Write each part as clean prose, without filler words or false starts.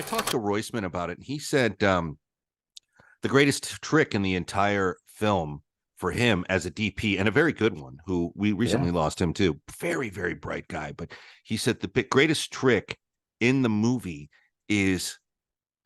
Talked to Roisman about it, and he said the greatest trick in the entire film for him as a DP, and a very good one, who we recently lost him too, very, very bright guy, but he said the greatest trick in the movie is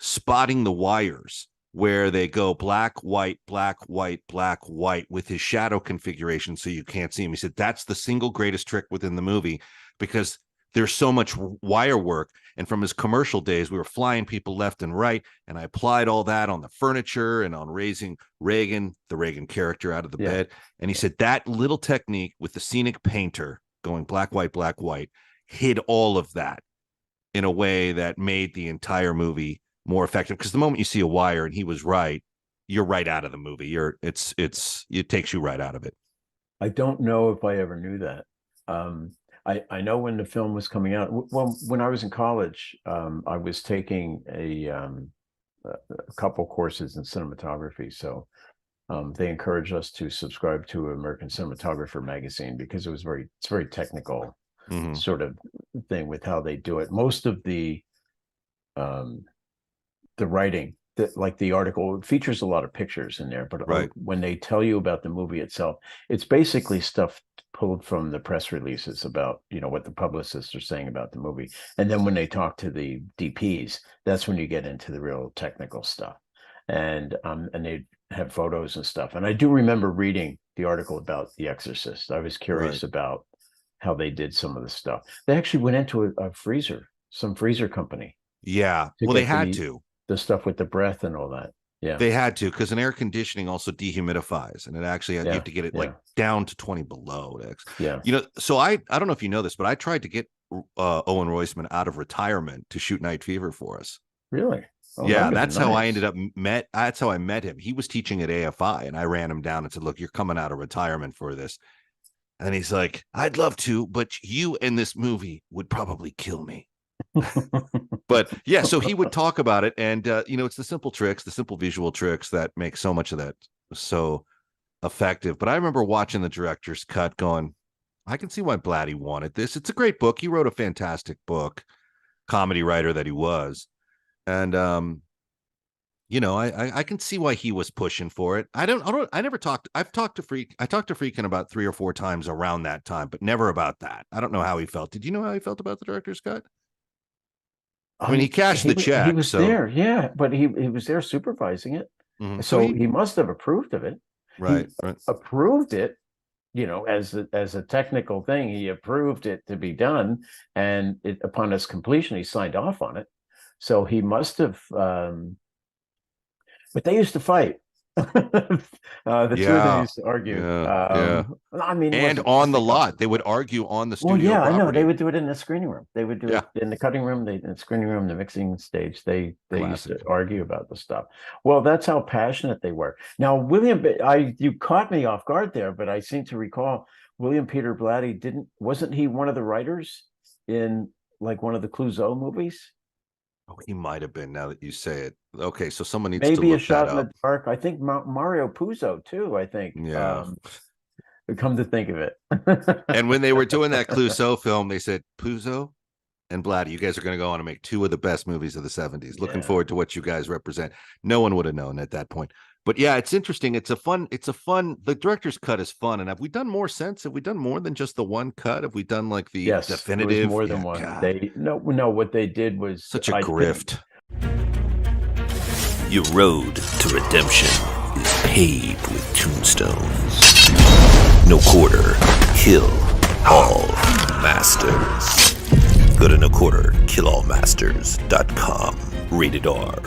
spotting the wires where they go black, white, black, white, black, white with his shadow configuration so you can't see him. He said that's the single greatest trick within the movie, because there's so much wire work. And from his commercial days, we were flying people left and right. And I applied all that on the furniture and on raising Reagan, the Reagan character, out of the bed. And he said that little technique with the scenic painter going black, white, hid all of that in a way that made the entire movie more effective. Because the moment you see a wire, and he was right, you're right out of the movie. It takes you right out of it. I don't know if I ever knew that. I know when the film was coming out. Well, when I was in college, I was taking a couple courses in cinematography. So they encouraged us to subscribe to American Cinematographer magazine, because it's very technical sort of thing with how they do it. Most of the writing, like the article, features a lot of pictures in there, but when they tell you about the movie itself, it's basically stuff pulled from the press releases about, what the publicists are saying about the movie. And then when they talk to the DPs, that's when you get into the real technical stuff. And they have photos and stuff. And I do remember reading the article about The Exorcist. I was curious about how they did some of the stuff. They actually went into some freezer company. Yeah. Well, they had to. The stuff with the breath and all that. Yeah, they had to, because an air conditioning also dehumidifies, and it actually you have to get it like down to 20 below. So I don't know if you know this, but I tried to get Owen Roisman out of retirement to shoot Night Fever for us. Really? Oh, yeah, that's how I ended up that's how I met him. He was teaching at AFI, and I ran him down and said, "Look, you're coming out of retirement for this." And he's like, "I'd love to, but you in this movie would probably kill me." But yeah, so he would talk about it, and it's the simple tricks, the simple visual tricks that make so much of that so effective. But I remember watching the director's cut going, I can see why Blatty wanted this. It's a great book. He wrote a fantastic book, comedy writer that he was. And I can see why he was pushing for it. I talked to Freakin about 3 or 4 times around that time, but never about that. I don't know how he felt. Did you know how he felt about the director's cut? I mean, he cashed the check. He was there, yeah, but he was there supervising it. Mm-hmm. So he must have approved of it. Right. Approved it, as a technical thing. He approved it to be done, and upon its completion, he signed off on it. So he must have. But they used to fight. The two of them used to argue. I mean, and on the lot, they would argue on the studio. Well, I know they would do it in the screening room. They would do it in the cutting room, in the screening room, the mixing stage. They used to argue about the stuff. Well, that's how passionate they were. Now, you caught me off guard there, but I seem to recall William Peter Blatty wasn't he one of the writers in like one of the Clouseau movies? Oh, he might have been, now that you say it. Okay, so someone needs maybe to look A Shot that in up. the Dark. I think Mario Puzo too. I think. Yeah. Come to think of it. And when they were doing that Clouseau film, they said, Puzo and Blatty, you guys are going to go on and make 2 of the best movies of the 70s. Looking forward to what you guys represent. No one would have known at that point. But yeah, it's interesting. The director's cut is fun. And have we done more since? Have we done more than just the one cut? Have we done like the definitive? It was more than one. God. No, what they did was such a grift. Your road to redemption is paved with tombstones. No quarter, kill all masters. Go to noquarterkillallmasters.com. Rated R.